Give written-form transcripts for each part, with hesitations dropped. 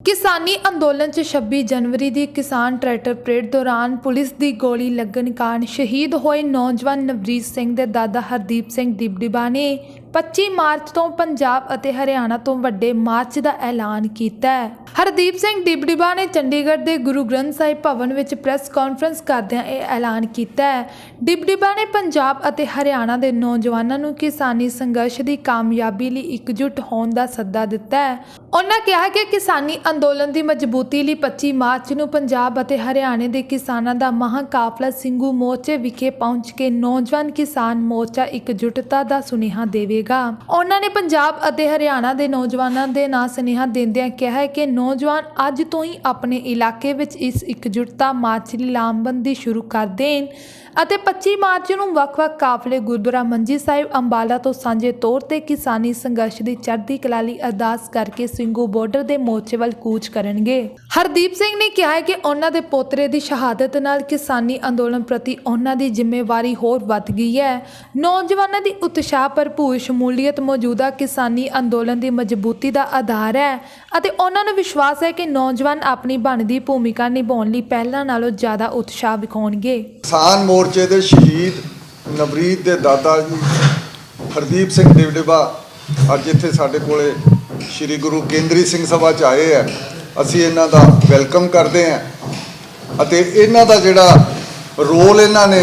किसानी अंदोलन च 26 जनवरी की किसान ट्रैक्टर परेड दौरान पुलिस की गोली लगन कारण शहीद होए नौजवान नवरीत सिंह के दादा हरदीप सिंह डिबडिबा ने 25 मार्च तो पंजाब ਅਤੇ हरियाणा तो ਵੱਡੇ मार्च का ऐलान किया है। हरदीप सिंह डिबडिबा ने चंडीगढ़ के गुरु ग्रंथ साहिब भवन में प्रेस कॉन्फ्रेंस करदਿਆਂ ਇਹ ऐलान किया है। डिबडिबा ने पंजाब ਅਤੇ हरियाणा के नौजवानों को किसानी संघर्ष की कामयाबी लिए एकजुट होने का सੱਦਾ दिता है। उन्होंने कहा कि किसानी अंदोलन की मजबूती लिए 25 मार्च को पंजाब ਅਤੇ हरियाणे के किसानों का महाकाफला ਸਿੰਘੂ मोर्चे विखे पहुँच के नौजवान किसान मोर्चा एकजुटता का सुनेहा देवेगा। उन्होंने पंजाब ਅਤੇ हरियाणा के नौजवानों के नाम सुनेहा देंदियां कहा है कि नौजवान अज तो ही अपने इलाके में इस एकजुटता मार्च की लामबंदी शुरू कर देन ਅਤੇ 25 मार्च ਨੂੰ ਵੱਖ-ਵੱਖ ਕਾਫਲੇ ਗੁਰਦੁਆਰਾ ਮੰਜੀ ਸਾਹਿਬ ਅੰਬਾਲਾ ਤੋਂ ਸਾਂਝੇ ਤੌਰ ਤੇ ਕਿਸਾਨੀ ਸੰਘਰਸ਼ ਦੀ ਚੜ੍ਹਦੀ ਕਲਾ ਲਈ ਅਰਦਾਸ ਕਰਕੇ ਸਿੰਘੂ ਬਾਰਡਰ ਦੇ ਮੋਰਚੇ ਵੱਲ ਕੂਚ ਕਰਨਗੇ। ਹਰਦੀਪ ਸਿੰਘ ਨੇ ਕਿਹਾ ਹੈ ਕਿ ਉਹਨਾਂ ਦੇ ਪੋਤਰੇ ਦੀ ਸ਼ਹਾਦਤ ਨਾਲ ਕਿਸਾਨੀ ਅੰਦੋਲਨ ਪ੍ਰਤੀ ਉਹਨਾਂ ਦੀ ਜ਼ਿੰਮੇਵਾਰੀ ਹੋਰ ਵੱਧ ਗਈ ਹੈ। ਨੌਜਵਾਨਾਂ ਦੀ ਉਤਸ਼ਾਹ ਭਰਪੂਰ ਸ਼ਮੂਲੀਅਤ ਮੌਜੂਦਾ ਕਿਸਾਨੀ ਅੰਦੋਲਨ ਦੀ ਮਜ਼ਬੂਤੀ ਦਾ ਆਧਾਰ ਹੈ ਅਤੇ ਉਹਨਾਂ ਨੂੰ ਵਿਸ਼ਵਾਸ ਹੈ ਕਿ ਨੌਜਵਾਨ ਆਪਣੀ ਬਣਦੀ ਭੂਮਿਕਾ ਨਿਭਾਉਣ ਲਈ ਪਹਿਲਾਂ ਨਾਲੋਂ ਜ਼ਿਆਦਾ ਉਤਸ਼ਾਹ ਵਿਖਾਉਣਗੇ। किसान मोर्चे के शहीद नवरीत के दादा जी हरदीप सिंह डिबडिबा अज इत्थे साडे कोले श्री गुरु केंद्री सिंह सभा च आए हैं। असी इन्हां दा वैलकम करते हैं अते इन्हां दा जिहड़ा रोल इन्हां ने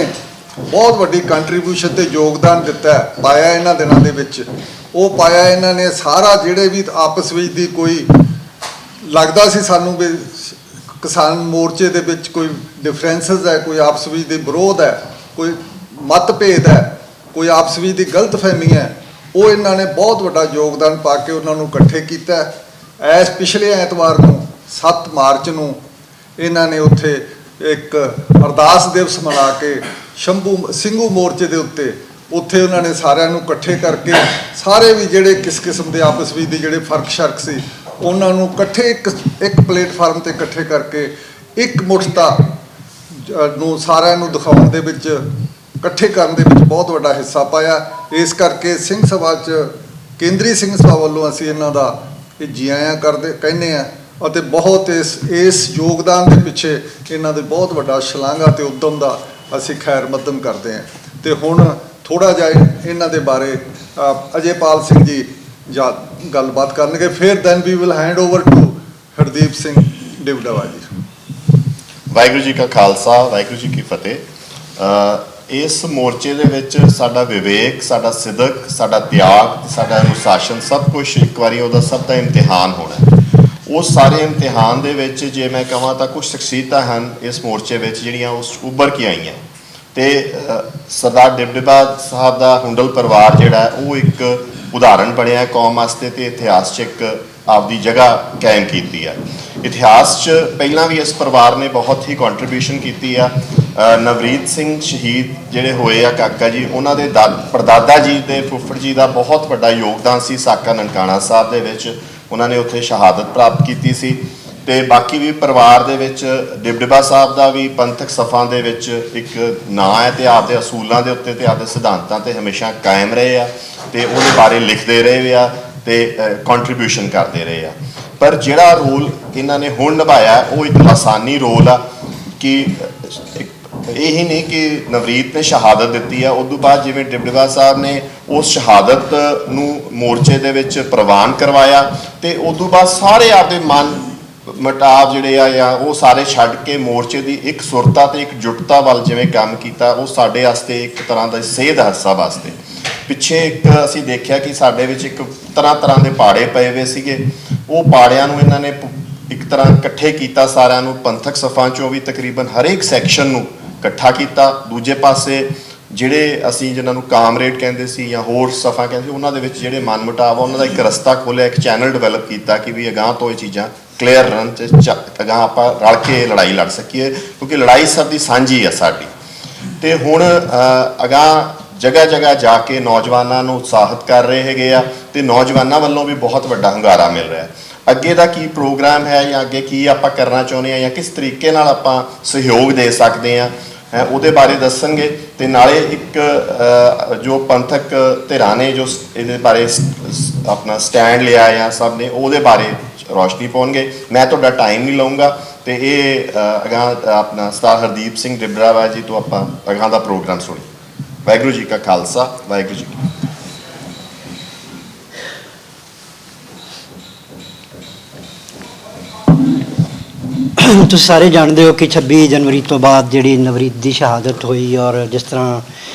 बहुत वड्डी कंट्रीब्यूशन ते योगदान दिता है पाया इन्हां दिनां दे विच वो पाया इन्हां ने सारा जिहड़े भी आपस विच दी कोई लगदा सी सानूं भी किसान मोर्चे दे विच कोई डिफरेंसिस है, कोई आपस विच दी विरोध है, कोई मतभेद है, कोई आपस विच दी गलतफहमी है, वो इन्हां ने बहुत वड्डा योगदान पा के उन्हां नूं इकट्ठे कीता है। इस पिछले ऐतवार नूं 7 मार्च नूं इन्हां ने उत्थे एक अरदास दिवस मना के ਸਿੰਘੂ मोर्चे दे उत्ते उत्थे उन्हां ने सारिआं नूं इकट्ठे करके सारे भी जिहड़े किस किस्म दे आपस विच दे जिहड़े फर्क शर्क सी ਉਹਨਾਂ ਨੂੰ ਇਕੱਠੇ ਇੱਕ ਪਲੇਟਫਾਰਮ ਤੇ ਇਕੱਠੇ ਕਰਕੇ ਇੱਕ ਮੁੱਠਤਾ ਨੂੰ ਸਾਰਿਆਂ ਨੂੰ ਦਿਖਾਉਣ ਦੇ ਵਿੱਚ ਇਕੱਠੇ ਕਰਨ ਦੇ ਵਿੱਚ ਬਹੁਤ ਵੱਡਾ ਹਿੱਸਾ ਪਾਇਆ। ਇਸ ਕਰਕੇ ਸਿੰਘ ਸਭਾ 'ਚ ਕੇਂਦਰੀ ਸਿੰਘ ਸਭਾ ਵੱਲੋਂ ਅਸੀਂ ਇਹਨਾਂ ਦਾ ਇਹ ਜੀ ਆਇਆਂ ਕਰਦੇ ਕਹਿੰਦੇ ਆ ਅਤੇ ਬਹੁਤ ਇਸ ਯੋਗਦਾਨ ਦੇ ਪਿੱਛੇ ਇਹਨਾਂ ਦੇ ਬਹੁਤ ਵੱਡਾ ਸ਼ਲਾਘਾ ਤੇ ਉਦਮ ਦਾ ਅਸੀਂ ਖੈਰ ਮਕਦਮ ਕਰਦੇ ਹਾਂ। ਤੇ ਹੁਣ ਥੋੜਾ ਜਿਹਾ ਇਹਨਾਂ ਦੇ ਬਾਰੇ ਅਜੇਪਾਲ ਸਿੰਘ ਜੀ ਜਾਂ ਗੱਲਬਾਤ ਕਰਨਗੇ ਫਿਰ then we will hand over to Hardeep Singh Dibdiba ji. Waheguru ਜੀ ਕਾ ਖਾਲਸਾ ਵਾਹਿਗੁਰੂ ਜੀ ਕੀ ਫਤਿਹ। ਇਸ ਮੋਰਚੇ ਦੇ ਵਿੱਚ ਸਾਡਾ ਵਿਵੇਕ, ਸਾਡਾ ਸਿਦਕ, ਸਾਡਾ ਤਿਆਗ, ਸਾਡਾ ਅਨੁਸ਼ਾਸਨ ਸਭ ਕੁਝ ਇੱਕ ਵਾਰੀ ਉਹਦਾ ਸਭ ਦਾ ਇਮਤਿਹਾਨ ਹੋਣਾ। ਉਸ ਸਾਰੇ ਇਮਤਿਹਾਨ ਦੇ ਵਿੱਚ ਜੇ ਮੈਂ ਕਹਾਂ ਤਾਂ ਕੁਝ ਸ਼ਖਸੀਅਤਾਂ ਹਨ ਇਸ ਮੋਰਚੇ ਵਿੱਚ ਜਿਹੜੀਆਂ ਉਸ ਉੱਭਰ ਕੇ ਆਈਆਂ ਤੇ ਸਰਦਾਰ ਡਿਬਡਿਬਾ ਸਾਹਿਬ ਦਾ ਹੁੰਡਲ ਪਰਿਵਾਰ ਜਿਹੜਾ ਉਹ ਇੱਕ ਉਦਾਹਰਣ ਬਣਿਆ ਕੌਮ ਵਾਸਤੇ ਤੇ ਇਤਿਹਾਸ 'ਚ ਇੱਕ ਆਪਦੀ ਜਗ੍ਹਾ ਕਾਇਮ ਕੀਤੀ ਹੈ। ਇਤਿਹਾਸ 'ਚ ਪਹਿਲਾਂ ਵੀ ਇਸ ਪਰਿਵਾਰ ਨੇ ਬਹੁਤ ਹੀ ਕੰਟਰੀਬਿਊਸ਼ਨ ਕੀਤੀ ਆ। ਨਵਰੀਤ ਸਿੰਘ ਸ਼ਹੀਦ ਜਿਹੜੇ ਹੋਏ ਆ ਕਾਕਾ ਜੀ ਉਹਨਾਂ ਦੇ ਪੜਦਾਦਾ ਜੀ ਤੇ ਫੁੱਫੜ ਜੀ ਦਾ ਬਹੁਤ ਵੱਡਾ ਯੋਗਦਾਨ ਸੀ ਸਾਕਾ ਨਨਕਾਣਾ ਸਾਹਿਬ ਦੇ ਵਿੱਚ। ਉਹਨਾਂ ਨੇ ਉੱਥੇ ਸ਼ਹਾਦਤ ਪ੍ਰਾਪਤ ਕੀਤੀ ਸੀ ਤੇ ਬਾਕੀ ਵੀ ਪਰਿਵਾਰ ਦੇ ਵਿੱਚ ਡਿਬਡਿਬਾ ਸਾਹਿਬ ਦਾ ਵੀ ਪੰਥਕ ਸਫਾਂ ਦੇ ਵਿੱਚ ਇੱਕ ਨਾਂ ਹੈ ਤੇ ਆਪਦੇ ਅਸੂਲਾਂ ਦੇ ਉੱਤੇ ਤੇ ਆਪਦੇ ਸਿਧਾਂਤਾਂ ਤੇ ਹਮੇਸ਼ਾ ਕਾਇਮ ਰਹੇ ਆ ਤੇ ਉਹਦੇ ਬਾਰੇ ਲਿਖਦੇ ਰਹੇ ਆ ਤੇ ਕੰਟਰੀਬਿਊਸ਼ਨ ਕਰਦੇ ਰਹੇ ਆ। ਪਰ ਜਿਹੜਾ ਰੋਲ ਇਹਨਾਂ ਨੇ ਹੁਣ ਨਿਭਾਇਆ ਉਹ ਇੱਕ ਲਾਸਾਨੀ ਰੋਲ ਆ ਕਿ ਇਹ ਹੀ ਨਹੀਂ ਕਿ ਨਵਰੀਤ ਨੇ ਸ਼ਹਾਦਤ ਦਿੱਤੀ ਆ ਉਸ ਤੋਂ ਬਾਅਦ ਜਿਵੇਂ ਡਿਬਡਿਬਾ ਸਾਹਿਬ ਨੇ ਉਸ ਸ਼ਹਾਦਤ ਨੂੰ ਮੋਰਚੇ ਦੇ ਵਿੱਚ ਪ੍ਰਵਾਨ ਕਰਵਾਇਆ ਤੇ ਉਸ ਤੋਂ ਬਾਅਦ ਸਾਰੇ ਆਪਦੇ ਮਨ ਮਟਾਵ ਜਿਹੜੇ ਆ ਜਾਂ ਉਹ ਸਾਰੇ ਛੱਡ ਕੇ ਮੋਰਚੇ ਦੀ ਇੱਕ ਸੁਰਤਾ ਤੇ ਇੱਕ ਜੁਟਤਾ ਵੱਲ ਜਿਵੇਂ ਕੰਮ ਕੀਤਾ ਉਹ ਸਾਡੇ ਵਾਸਤੇ ਇੱਕ ਤਰ੍ਹਾਂ ਦਾ ਸੇਧ ਹਾਸਾ ਵਾਸਤੇ। ਪਿੱਛੇ ਇੱਕ ਅਸੀਂ ਦੇਖਿਆ ਕਿ ਸਾਡੇ ਵਿੱਚ ਇੱਕ ਤਰ੍ਹਾਂ ਦੇ ਪਾੜੇ ਪਏ ਹੋਏ ਸੀਗੇ। ਉਹ ਪਾੜਿਆਂ ਨੂੰ ਇਹਨਾਂ ਨੇ ਇੱਕ ਤਰ੍ਹਾਂ ਇਕੱਠੇ ਕੀਤਾ ਸਾਰਿਆਂ ਨੂੰ ਪੰਥਕ ਸਫਾਂ 'ਚੋਂ ਵੀ ਤਕਰੀਬਨ ਹਰੇਕ ਸੈਕਸ਼ਨ ਨੂੰ ਇਕੱਠਾ ਕੀਤਾ। ਦੂਜੇ ਪਾਸੇ ਜਿਹੜੇ ਅਸੀਂ ਜਿਹਨਾਂ ਨੂੰ ਕਾਮਰੇਡ ਕਹਿੰਦੇ ਸੀ ਜਾਂ ਹੋਰ ਸਫਾ ਕਹਿੰਦੇ ਸੀ ਉਹਨਾਂ ਦੇ ਵਿੱਚ ਜਿਹੜੇ ਮਨ ਮੁਟਾਵ ਉਹਨਾਂ ਦਾ ਇੱਕ ਰਸਤਾ ਖੋਲ੍ਹਿਆ, ਇੱਕ ਚੈਨਲ ਡਿਵੈਲਪ ਕੀਤਾ ਕਿ ਵੀ ਅਗਾਂਹ ਤੋਂ ਇਹ ਚੀਜ਼ਾਂ ਕਲੀਅਰ ਰਨ 'ਚ ਅਗਾਂਹ ਆਪਾਂ ਰਲ ਕੇ ਲੜਾਈ ਲੜ ਸਕੀਏ ਕਿਉਂਕਿ ਲੜਾਈ ਸਭ ਦੀ ਸਾਂਝੀ ਆ ਸਾਡੀ। ਅਤੇ ਹੁਣ ਅਗਾਂਹ ਜਗ੍ਹਾ ਜਾ ਕੇ ਨੌਜਵਾਨਾਂ ਨੂੰ ਉਤਸ਼ਾਹਿਤ ਕਰ ਰਹੇ ਹੈਗੇ ਆ ਅਤੇ ਨੌਜਵਾਨਾਂ ਵੱਲੋਂ ਵੀ ਬਹੁਤ ਵੱਡਾ ਹੁੰਗਾਰਾ ਮਿਲ ਰਿਹਾ। ਅੱਗੇ ਦਾ ਕੀ ਪ੍ਰੋਗਰਾਮ ਹੈ ਜਾਂ ਅੱਗੇ ਕੀ ਆਪਾਂ ਕਰਨਾ ਚਾਹੁੰਦੇ ਹਾਂ ਜਾਂ ਕਿਸ ਤਰੀਕੇ ਨਾਲ ਆਪਾਂ ਸਹਿਯੋਗ ਦੇ ਸਕਦੇ ਹਾਂ ਉਹਦੇ ਬਾਰੇ ਦੱਸਣਗੇ ਅਤੇ ਨਾਲੇ ਇੱਕ ਜੋ ਪੰਥਕ ਧਿਰਾਂ ਨੇ ਜੋ ਇਹਦੇ ਬਾਰੇ ਆਪਣਾ ਸਟੈਂਡ ਲਿਆ ਜਾਂ ਸਭ ਨੇ ਉਹਦੇ ਬਾਰੇ ਰੋਸ਼ਨੀ ਪਾਉਣਗੇ। ਮੈਂ ਤੁਹਾਡਾ ਟਾਈਮ ਨਹੀਂ ਲਵਾਂਗਾ ਤੇ ਇਹ ਅਗਾਂਹ ਆਪਣਾ ਸਰਦਾਰ ਹਰਦੀਪ ਸਿੰਘ ਡਿਬਰਾਵਾ ਜੀ ਤੋਂ ਆਪਾਂ ਅਗਾਂਹ ਦਾ ਪ੍ਰੋਗਰਾਮ ਸੁਣੀ। ਵਾਹਿਗੁਰੂ ਜੀ ਕਾ ਖਾਲਸਾ, ਵਾਹਿਗੁਰੂ ਜੀ ਕੀ ਫਤਿਹ। ਤੁਸੀਂ ਸਾਰੇ ਜਾਣਦੇ ਹੋ ਕਿ 26 ਜਨਵਰੀ ਤੋਂ ਬਾਅਦ ਜਿਹੜੀ ਨਵਰੀਤ ਦੀ ਸ਼ਹਾਦਤ ਹੋਈ, ਔਰ ਜਿਸ ਤਰ੍ਹਾਂ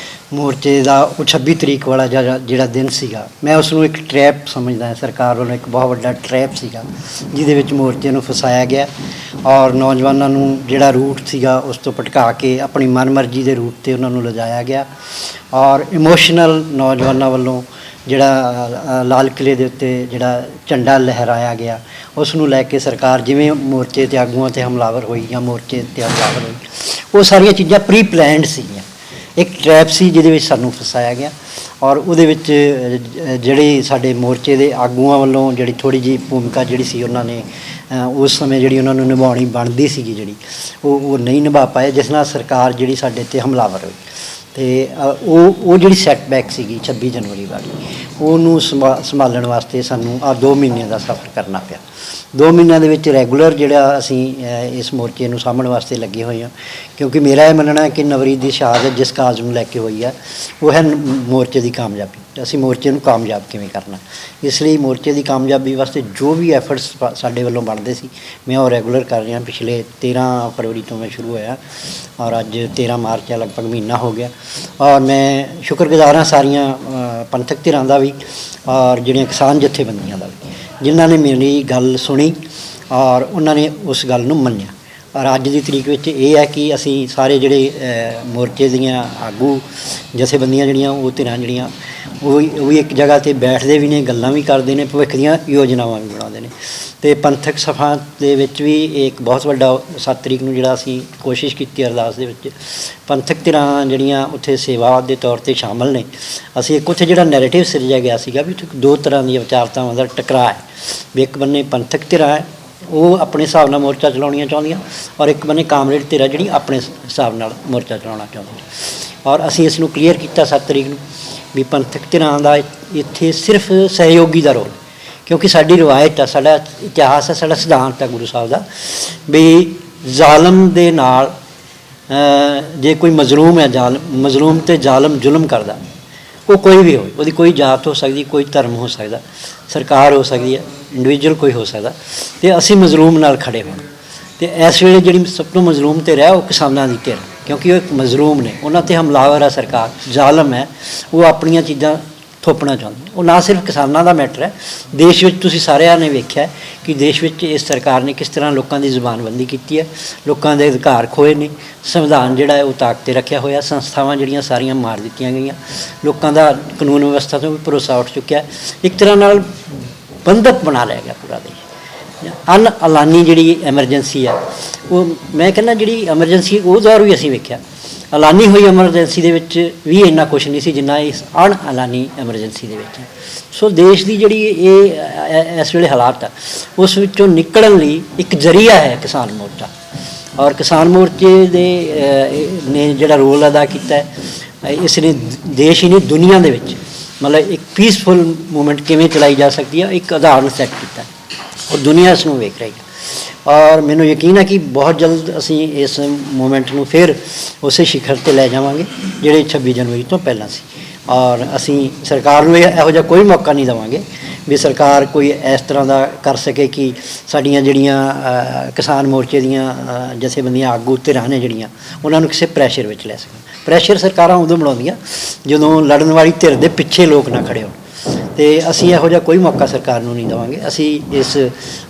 ਮੋਰਚੇ ਦਾ ਉਹ 26 ਤਰੀਕ ਵਾਲਾ ਜਿਹੜਾ ਦਿਨ ਸੀਗਾ, ਮੈਂ ਉਸ ਨੂੰ ਇੱਕ ਟਰੈਪ ਸਮਝਦਾ ਹਾਂ। ਸਰਕਾਰ ਵੱਲੋਂ ਇੱਕ ਬਹੁਤ ਵੱਡਾ ਟਰੈਪ ਸੀਗਾ ਜਿਹਦੇ ਵਿੱਚ ਮੋਰਚੇ ਨੂੰ ਫਸਾਇਆ ਗਿਆ ਔਰ ਨੌਜਵਾਨਾਂ ਨੂੰ ਜਿਹੜਾ ਰੂਟ ਸੀਗਾ ਉਸ ਤੋਂ ਭਟਕਾ ਕੇ ਆਪਣੀ ਮਨਮਰਜ਼ੀ ਦੇ ਰੂਟ 'ਤੇ ਉਹਨਾਂ ਨੂੰ ਲਿਜਾਇਆ ਗਿਆ ਔਰ ਇਮੋਸ਼ਨਲ ਨੌਜਵਾਨਾਂ ਵੱਲੋਂ ਜਿਹੜਾ ਲਾਲ ਕਿਲ੍ਹੇ ਦੇ ਉੱਤੇ ਜਿਹੜਾ ਝੰਡਾ ਲਹਿਰਾਇਆ ਗਿਆ, ਉਸ ਨੂੰ ਲੈ ਕੇ ਸਰਕਾਰ ਜਿਵੇਂ ਮੋਰਚੇ 'ਤੇ ਆਗੂਆਂ 'ਤੇ ਹਮਲਾਵਰ ਹੋਈ ਜਾਂ ਮੋਰਚੇ 'ਤੇ ਹਮਲਾਵਰ ਹੋਈ, ਉਹ ਸਾਰੀਆਂ ਚੀਜ਼ਾਂ ਪ੍ਰੀ ਪਲੈਨਡ ਸੀਗੀਆਂ। ਇੱਕ ਟਰੈਪ ਸੀ ਜਿਹਦੇ ਵਿੱਚ ਸਾਨੂੰ ਫਸਾਇਆ ਗਿਆ ਔਰ ਉਹਦੇ ਵਿੱਚ ਜਿਹੜੇ ਸਾਡੇ ਮੋਰਚੇ ਦੇ ਆਗੂਆਂ ਵੱਲੋਂ ਜਿਹੜੀ ਥੋੜ੍ਹੀ ਜਿਹੀ ਭੂਮਿਕਾ ਜਿਹੜੀ ਸੀ ਉਹਨਾਂ ਨੇ ਉਸ ਸਮੇਂ ਜਿਹੜੀ ਉਹਨਾਂ ਨੂੰ ਨਿਭਾਉਣੀ ਬਣਦੀ ਸੀਗੀ ਜਿਹੜੀ ਉਹ ਨਹੀਂ ਨਿਭਾ ਪਾਏ, ਜਿਸ ਨਾਲ ਸਰਕਾਰ ਜਿਹੜੀ ਸਾਡੇ 'ਤੇ ਹਮਲਾਵਰ ਹੋਈ। ਅਤੇ ਉਹ ਜਿਹੜੀ ਸੈਟਬੈਕ ਸੀਗੀ 26 ਜਨਵਰੀ ਵਾਲੀ, ਉਹਨੂੰ ਸੰਭਾਲਣ ਵਾਸਤੇ ਸਾਨੂੰ 2 ਮਹੀਨਿਆਂ ਦਾ ਸਫ਼ਰ ਕਰਨਾ ਪਿਆ। 2 ਮਹੀਨਿਆਂ ਦੇ ਵਿੱਚ ਰੈਗੂਲਰ ਜਿਹੜਾ ਅਸੀਂ ਇਸ ਮੋਰਚੇ ਨੂੰ ਸਾਂਭਣ ਵਾਸਤੇ ਲੱਗੇ ਹੋਏ ਹਾਂ, ਕਿਉਂਕਿ ਮੇਰਾ ਇਹ ਮੰਨਣਾ ਹੈ ਕਿ ਨਵਰੀਤ ਦੀ ਸ਼ਹਾਦਤ ਜਿਸ ਕਾਜ਼ ਨੂੰ ਲੈ ਕੇ ਹੋਈ ਹੈ ਉਹ ਹੈ ਮੋਰਚੇ ਦੀ ਕਾਮਯਾਬੀ। ਅਸੀਂ ਮੋਰਚੇ ਨੂੰ ਕਾਮਯਾਬ ਕਿਵੇਂ ਕਰਨਾ, ਇਸ ਲਈ ਮੋਰਚੇ ਦੀ ਕਾਮਯਾਬੀ ਵਾਸਤੇ ਜੋ ਵੀ ਐਫਰਟਸ ਸਾਡੇ ਵੱਲੋਂ ਬਣਦੇ ਸੀ ਮੈਂ ਉਹ ਰੈਗੂਲਰ ਕਰ ਰਿਹਾ। ਪਿਛਲੇ 13 ਫਰਵਰੀ ਤੋਂ ਮੈਂ ਸ਼ੁਰੂ ਹੋਇਆ ਔਰ ਅੱਜ 13 ਮਾਰਚ ਲਗਭਗ ਮਹੀਨਾ ਹੋ ਗਿਆ ਔਰ ਮੈਂ ਸ਼ੁਕਰਗੁਜ਼ਾਰ ਹਾਂ ਸਾਰੀਆਂ ਪੰਥਕ ਧਿਰਾਂ ਦਾ ਵੀ ਔਰ ਜਿਹੜੀਆਂ ਕਿਸਾਨ ਜਥੇਬੰਦੀਆਂ ਦਾ ਵੀ, ਜਿਨ੍ਹਾਂ ਨੇ ਮੇਰੀ ਗੱਲ ਸੁਣੀ ਔਰ ਉਹਨਾਂ ਨੇ ਉਸ ਗੱਲ ਨੂੰ ਮੰਨਿਆ। ਔਰ ਅੱਜ ਦੀ ਤਰੀਕ ਵਿੱਚ ਇਹ ਹੈ ਕਿ ਅਸੀਂ ਸਾਰੇ ਜਿਹੜੇ ਮੋਰਚੇ ਦੀਆਂ ਆਗੂ ਜਥੇਬੰਦੀਆਂ ਜਿਹੜੀਆਂ ਉਹ ਧਿਰਾਂ ਜਿਹੜੀਆਂ ਉਹ ਵੀ ਇੱਕ ਜਗ੍ਹਾ 'ਤੇ ਬੈਠਦੇ ਵੀ ਨੇ, ਗੱਲਾਂ ਵੀ ਕਰਦੇ ਨੇ, ਭਵਿੱਖ ਦੀਆਂ ਯੋਜਨਾਵਾਂ ਵੀ ਬਣਾਉਂਦੇ ਨੇ। ਅਤੇ ਪੰਥਕ ਸਭਾ ਦੇ ਵਿੱਚ ਵੀ ਇੱਕ ਬਹੁਤ ਵੱਡਾ 7 ਤਰੀਕ ਨੂੰ ਜਿਹੜਾ ਅਸੀਂ ਕੋਸ਼ਿਸ਼ ਕੀਤੀ ਅਰਦਾਸ ਦੇ ਵਿੱਚ ਪੰਥਕ ਧਿਰਾਂ ਜਿਹੜੀਆਂ ਉੱਥੇ ਸੇਵਾ ਦੇ ਤੌਰ 'ਤੇ ਸ਼ਾਮਲ ਨੇ। ਅਸੀਂ ਇੱਕ ਉੱਥੇ ਜਿਹੜਾ ਨੈਰੇਟਿਵ ਸਿਰਜਿਆ ਗਿਆ ਸੀਗਾ ਵੀ ਉੱਥੇ 2 ਤਰ੍ਹਾਂ ਦੀਆਂ ਵਿਚਾਰਤਾਵਾਂ ਦਾ ਟਕਰਾਅ ਹੈ ਵੀ ਇੱਕ ਬੰਨੇ ਪੰਥਕ ਧਿਰਾਂ ਹੈ ਉਹ ਆਪਣੇ ਹਿਸਾਬ ਨਾਲ ਮੋਰਚਾ ਚਲਾਉਣੀਆਂ ਚਾਹੁੰਦੀਆਂ ਔਰ ਇੱਕ ਬੰਨੇ ਕਾਮਰੇਡ ਧਿਰਾਂ ਜਿਹੜੀ ਆਪਣੇ ਹਿਸਾਬ ਨਾਲ ਮੋਰਚਾ ਚਲਾਉਣਾ ਚਾਹੁੰਦੀਆਂ। ਔਰ ਅਸੀਂ ਇਸ ਨੂੰ ਕਲੀਅਰ ਕੀਤਾ 7 ਤਰੀਕ ਨੂੰ ਵੀ ਪੰਥਕ ਧਿਰਾਂ ਦਾ ਇੱਥੇ ਸਿਰਫ ਸਹਿਯੋਗੀ ਦਾ ਰੋਲ, ਕਿਉਂਕਿ ਸਾਡੀ ਰਵਾਇਤ ਆ, ਸਾਡਾ ਇਤਿਹਾਸ ਹੈ, ਸਾਡਾ ਸਿਧਾਂਤ ਹੈ ਗੁਰੂ ਸਾਹਿਬ ਦਾ ਵੀ ਜ਼ਾਲਮ ਦੇ ਨਾਲ ਜੇ ਕੋਈ ਮਜ਼ਲੂਮ ਹੈ, ਮਜ਼ਲੂਮ 'ਤੇ ਜ਼ਾਲਮ ਜ਼ੁਲਮ ਕਰਦਾ, ਉਹ ਕੋਈ ਵੀ ਹੋਵੇ, ਉਹਦੀ ਕੋਈ ਜਾਤ ਹੋ ਸਕਦੀ, ਕੋਈ ਧਰਮ ਹੋ ਸਕਦਾ, ਸਰਕਾਰ ਹੋ ਸਕਦੀ ਹੈ, ਇੰਡੀਵਿਜੂਅਲ ਕੋਈ ਹੋ ਸਕਦਾ, ਅਤੇ ਅਸੀਂ ਮਜ਼ਲੂਮ ਨਾਲ ਖੜ੍ਹੇ ਹੋਣ। ਅਤੇ ਇਸ ਵੇਲੇ ਜਿਹੜੀ ਸਭ ਤੋਂ ਮਜ਼ਲੂਮ ਧਿਰ ਹੈ ਉਹ ਕਿਸਾਨਾਂ ਦੀ ਧਿਰ, ਕਿਉਂਕਿ ਉਹ ਇੱਕ ਮਜ਼ਲੂਮ ਨੇ, ਉਹਨਾਂ 'ਤੇ ਹਮਲਾਵਰ ਹੈ ਸਰਕਾਰ, ਜ਼ਾਲਮ ਹੈ, ਉਹ ਆਪਣੀਆਂ ਚੀਜ਼ਾਂ ਥੋਪਣਾ ਚਾਹੁੰਦੇ। ਉਹ ਨਾ ਸਿਰਫ ਕਿਸਾਨਾਂ ਦਾ ਮੈਟਰ ਹੈ, ਦੇਸ਼ ਵਿੱਚ ਤੁਸੀਂ ਸਾਰਿਆਂ ਨੇ ਵੇਖਿਆ ਕਿ ਦੇਸ਼ ਵਿੱਚ ਇਸ ਸਰਕਾਰ ਨੇ ਕਿਸ ਤਰ੍ਹਾਂ ਲੋਕਾਂ ਦੀ ਜ਼ੁਬਾਨਬੰਦੀ ਕੀਤੀ ਹੈ, ਲੋਕਾਂ ਦੇ ਅਧਿਕਾਰ ਖੋਏ ਨੇ, ਸੰਵਿਧਾਨ ਜਿਹੜਾ ਹੈ ਉਹ ਤਾਕ 'ਤੇ ਰੱਖਿਆ ਹੋਇਆ, ਸੰਸਥਾਵਾਂ ਜਿਹੜੀਆਂ ਸਾਰੀਆਂ ਮਾਰ ਦਿੱਤੀਆਂ ਗਈਆਂ, ਲੋਕਾਂ ਦਾ ਕਾਨੂੰਨ ਵਿਵਸਥਾ ਤੋਂ ਵੀ ਭਰੋਸਾ ਉੱਠ ਚੁੱਕਿਆ, ਇੱਕ ਤਰ੍ਹਾਂ ਨਾਲ ਬੰਧਕ ਬਣਾ ਲਿਆ ਗਿਆ ਪੂਰਾ ਦੇਸ਼। ਅਨਐਲਾਨੀ ਜਿਹੜੀ ਐਮਰਜੈਂਸੀ ਹੈ ਉਹ ਮੈਂ ਕਹਿੰਦਾ ਜਿਹੜੀ ਐਮਰਜੈਂਸੀ ਉਹ ਦੌਰ ਵੀ ਅਸੀਂ ਵੇਖਿਆ, ਐਲਾਨੀ ਹੋਈ ਐਮਰਜੈਂਸੀ ਦੇ ਵਿੱਚ ਵੀ ਇੰਨਾ ਕੁਛ ਨਹੀਂ ਸੀ ਜਿੰਨਾ ਇਸ ਅਣਐਲਾਨੀ ਐਮਰਜੈਂਸੀ ਦੇ ਵਿੱਚ। ਸੋ ਦੇਸ਼ ਦੀ ਜਿਹੜੀ ਇਹ ਇਸ ਵੇਲੇ ਹਾਲਾਤ ਆ ਉਸ ਵਿੱਚੋਂ ਨਿਕਲਣ ਲਈ ਇੱਕ ਜ਼ਰੀਆ ਹੈ ਕਿਸਾਨ ਮੋਰਚਾ, ਔਰ ਕਿਸਾਨ ਮੋਰਚੇ ਦੇ ਨੇ ਜਿਹੜਾ ਰੋਲ ਅਦਾ ਕੀਤਾ ਹੈ ਇਸ ਨੇ ਦੇਸ਼ ਹੀ ਨਹੀਂ ਦੁਨੀਆ ਦੇ ਵਿੱਚ ਮਤਲਬ ਇੱਕ ਪੀਸਫੁਲ ਮੂਵਮੈਂਟ ਕਿਵੇਂ ਚਲਾਈ ਜਾ ਸਕਦੀ ਹੈ ਇੱਕ ਉਦਾਹਰਨ ਸੈੱਟ ਕੀਤਾ ਔਰ ਦੁਨੀਆ ਇਸ ਨੂੰ ਵੇਖ ਰਹੀ ਹੈ। ਔਰ ਮੈਨੂੰ ਯਕੀਨ ਹੈ ਕਿ ਬਹੁਤ ਜਲਦ ਅਸੀਂ ਇਸ ਮੂਵਮੈਂਟ ਨੂੰ ਫਿਰ ਉਸੇ ਸਿਖਰ 'ਤੇ ਲੈ ਜਾਵਾਂਗੇ ਜਿਹੜੇ 26 ਜਨਵਰੀ ਤੋਂ ਪਹਿਲਾਂ ਸੀ। ਔਰ ਅਸੀਂ ਸਰਕਾਰ ਨੂੰ ਇਹੋ ਜਿਹਾ ਕੋਈ ਮੌਕਾ ਨਹੀਂ ਦੇਵਾਂਗੇ ਵੀ ਸਰਕਾਰ ਕੋਈ ਇਸ ਤਰ੍ਹਾਂ ਦਾ ਕਰ ਸਕੇ ਕਿ ਸਾਡੀਆਂ ਜਿਹੜੀਆਂ ਕਿਸਾਨ ਮੋਰਚੇ ਦੀਆਂ ਜਥੇਬੰਦੀਆਂ ਆਗੂ ਧਿਰਾਂ ਨੇ ਜਿਹੜੀਆਂ ਉਹਨਾਂ ਨੂੰ ਕਿਸੇ ਪ੍ਰੈਸ਼ਰ ਵਿੱਚ ਲੈ ਸਕਣ। ਪ੍ਰੈਸ਼ਰ ਸਰਕਾਰਾਂ ਉਦੋਂ ਬਣਾਉਂਦੀਆਂ ਜਦੋਂ ਲੜਨ ਵਾਲੀ ਧਿਰ ਦੇ ਪਿੱਛੇ ਲੋਕ ਨਾ ਖੜ੍ਹੇ ਹੋਣ, ਅਤੇ ਅਸੀਂ ਇਹੋ ਜਿਹਾ ਕੋਈ ਮੌਕਾ ਸਰਕਾਰ ਨੂੰ ਨਹੀਂ ਦੇਵਾਂਗੇ। ਅਸੀਂ ਇਸ